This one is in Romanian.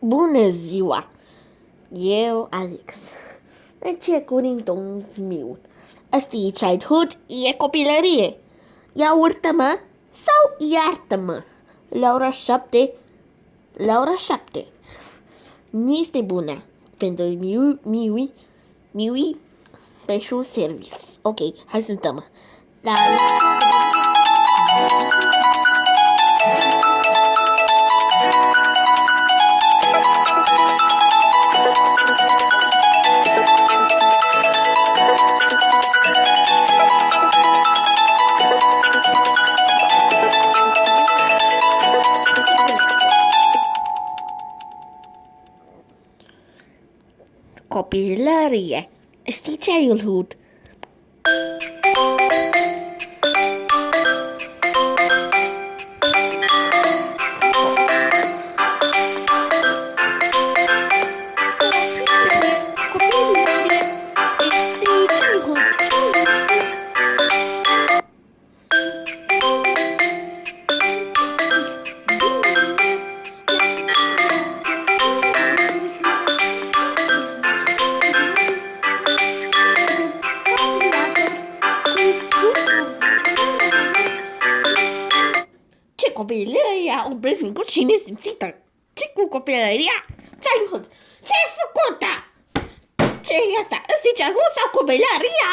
Bună ziua! Eu, Alex. Ce cuvântul meu? Asta e childhood, e copilărie. Iaurtă-mă sau iartă-mă? La ora 7. La ora 7. Nu este bună pentru miui special service. Ok, hai să dăm. La... Copilărie este childhood. Ce copilăria, o blăznică și nesimțită. Ce cu copilăria? Ce-ai făcut? Ce-ai făcut? Ce e asta? Ăsta e ce-ai făcut sau copilăria?